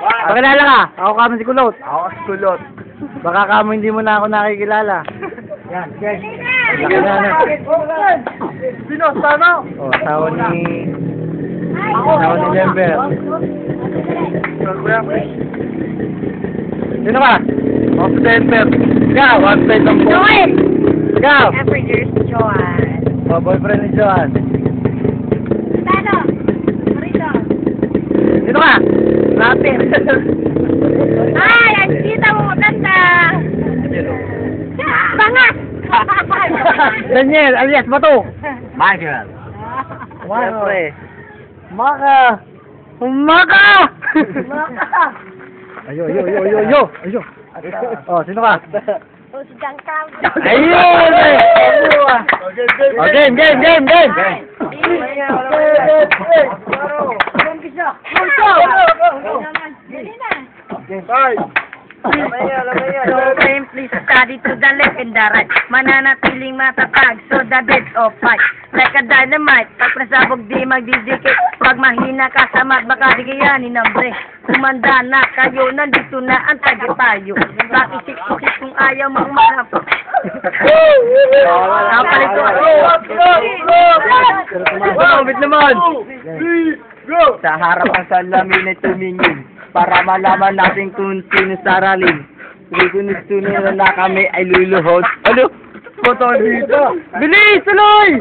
Pakilala ka. Ako kamo si Kulot. Ako si Kulot. Baka kamo hindi mo na ako nakikilala. Yan, guys. Laki na na. Sino? Sana? O, asawa ni... Asawa ni Lember. Sino ka? Ako si Denver. Ikaw, one side lang po. Joel! Ikaw. Everyday Joel. O, boyfriend ni Joan. Tano? Marito. Sino ka? Rapper. Ay, ang kita mo maganda. Bangat! Daniel, alias Bato. Michael. Siyempre. Maka! Maka! Ayo, ayo, ayo, ayo, ayo! Ayo! Oh, sino ka? O, si Jangkam. Ayun! Oh, game, game, game, game! So, please study to the left and the right. Mananatiling matatag, so the dead of fight. Like a dynamite, pag presabog di magdidikit. Pag mahina ka sa mat, baka di kayanin ng break. Kumanda na kayo, nandito na ang taga tayo. Bakit kung ayaw mong mahap. Kapalit ko. Wait naman! Sa harapan sa lamin ay tumingin para malaman natin kung sino saralin. Sunod-sunod na kami ay luluhod. Ano? Foto dito. Bilis! Tuloy!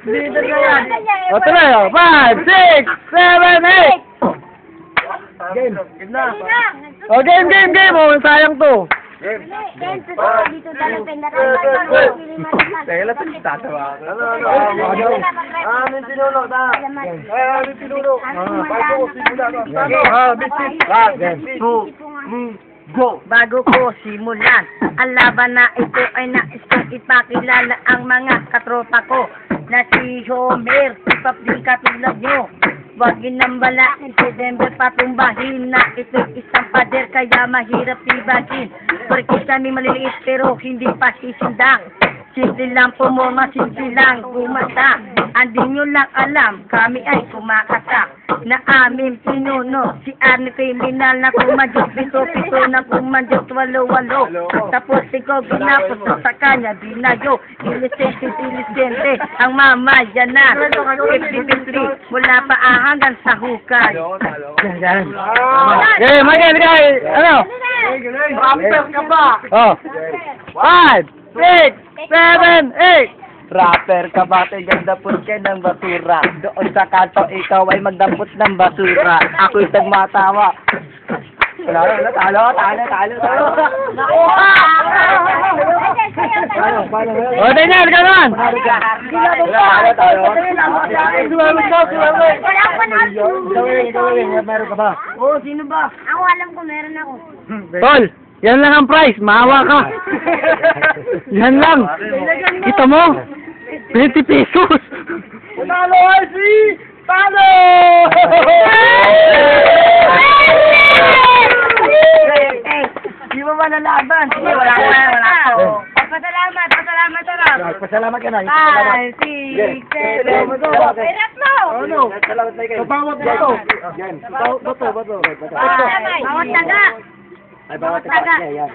Dito na yan. O, tuloy! 5, 6, 7, 8! Game. Game na. O, game, game, game! O, sayang to. Teka lang, tatawa ako. Amin tinulog na. Amin tinulog. Bago ko simula na. Bisit. Go! Bago ko simulan, ang laban na ito ay nais kong ipakilala ang mga katropa ko na si Homer, si Papdi katulad nyo. Huwag ginambalain, si Denver patumbahin na ito'y isang pader kaya mahirap tibagin. Porque kami maliliit pero hindi pa sisindang. Simple lang pumoma, simple lang gumata. Hindi nyo lang alam, kami ay kumakasak. Na aming pinuno, si Arnie criminal na kumadyot, pito-pito na kumadyot, walo-walo. Tapos ikaw ginapos sa kanya, binayo, ilisente, ang mamayan na. 50-50, mula pa hanggang sa hukay. Yan. Okay, Michael, okay. Ano? Rapper ka ba? Oh. 5, 6, 7, 8! Rapper ka ba? Ganda po kayo ng basura. Doon sa kanto, ikaw ay magdampot ng basura. Ako'y tagmatawa. Talo. O, Daniel, gano'n! Meron ka ba? Oo, sino ba? Ako alam ko, meron ako. Tol, yan lang ang price. Maawa ka. Yan lang. Kita mo? 20 pesos. Talo, RC! Talo! Di mo ba nalaban? Wala ko. Pasalamat. Pasalamat ka na. 5, 6, 7, go. Hirap mo! Ano? Salamat na kayo. Bawat bato. Bato. Bawat taga. Ay, bawat taga. Yan.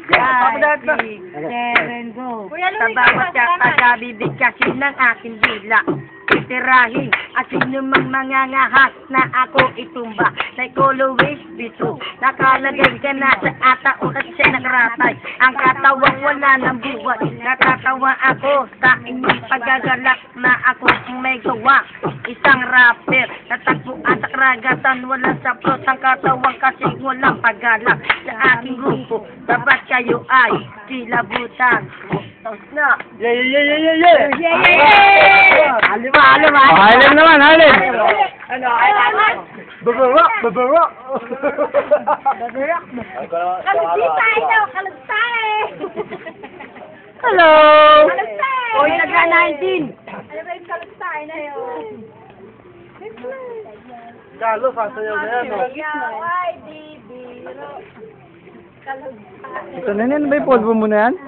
5, 6, 7, go. Sa bawat taga, bibigkasin ng aking dila. Titirahin at sino mang mangangahas na ako itumba. Psychologist, biso. Nakalagay ka na sa ataon at siya nagratay. Ang katawang wala ng buwan. Natatawa ako sa inyong pagagalak na ako ang may gawa. Isang rapper, natakbo at kragatan. Walang saplot ang katawang kasi walang paggalak. Sa aking grupo, dapat kayo ay kilabutan. Tapos na. Yeah! Alima. Halim naman, halim. Ano? Babarak! Kalugtay daw, kalugtay! Hello! Kalugtay! O, yung nagka-19! Ano ba yung kalugtay na yun? Galo, sasayaw na yan, no? Ay, bibiro. Kalugtay. Ito na yan, ba yung polvo mo na yan?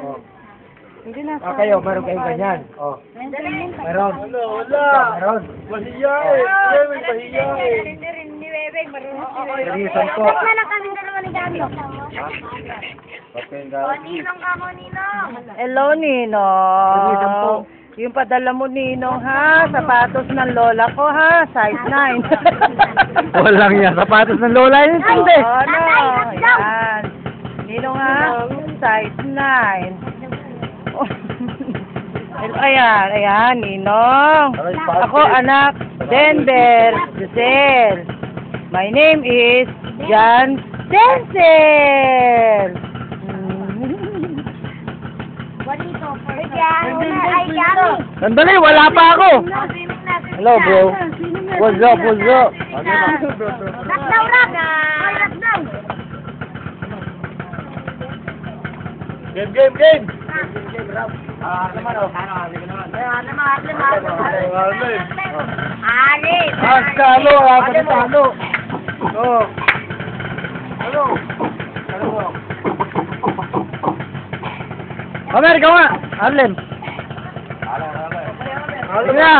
Kayo, meron kayong ganyan. Oh. Meron. Wala. Meron. Mahiya eh. Mahiya eh. Linisan po. Wala lang kami dalawa ni Gabi. O, Ninong ka mo, Ninong. Hello, Linisan po. Ninong. Yung padala mo, Ninong, ha? Sapatos ng lola ko, ha? Size 9. Walang yan. Sapatos ng lola yun. Hindi. Oo, no. Ayan. Ninong, ha? Size 9. Oh. Ayan, Ninong. Ako, anak, Denver, Giselle. My name is John Denzel. Bonito. Ay, Gabi. Sandali, wala pa ako. Hello, bro. What's up, what's up? Lockdown lang. Ay, lockdown. Game. Alis. Talo. Oh. Amerika nga, Arlen. Sige,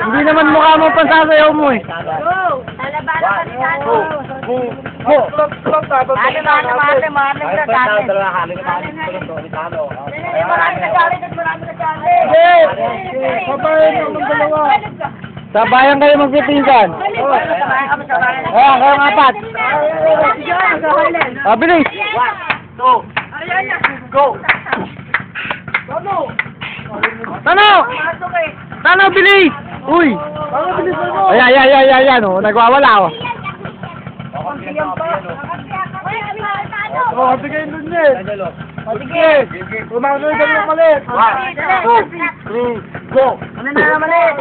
hindi naman mukha mo pansasayaw mo eh. Talabanan ka ni Tano. Marami nagalit at marami nagalit. Sabayan kayo magpipinsan. Ayan, kayong apat. Bilis. Tano, bilis. Uy. Ayan, oh, nagwawala, oh. Bigay nun din. Sige. Umaga yung malit. 1, 2, 3, go. Ano na malit?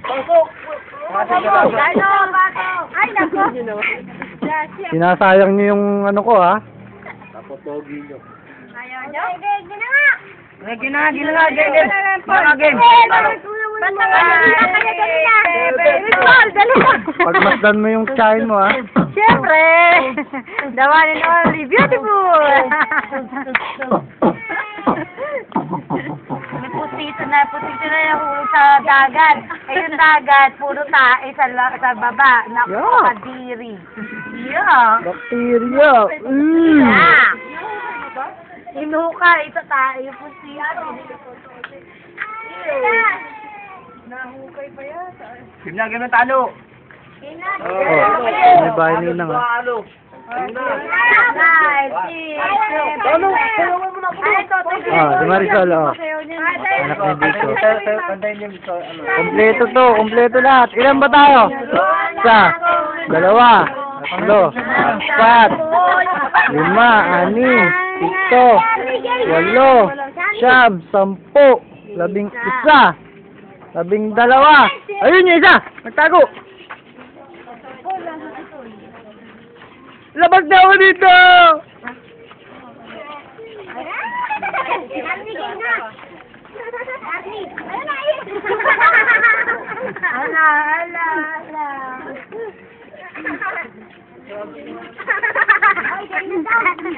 Pasok. Ay, nako. Sinasayang niyo yung ano ko, ha? Ayaw niyo? Game na. Pagmasdan mo yung tsahin mo, ha? Siyempre. The one and only beautiful. May putito na nahulog sa dagat. Eh, yung dagat, puro tae sa baba. Naku, Yeah. kadiri. Yeah. Bacteria. Yeah. Inuhukay sa tae, yung putito. Nahukay pa yan. Game na talo. Oh, may bahay nila nga. Si Marisol, oh. Anak ni Dito. Kompleto lahat. Ilan ba tayo? Isa, 2, 3, 4, 5, 6, 7, 8, 9, 10, 11, 12. Ayun yung isa! Nagtago! Labag na ako dito! Ala.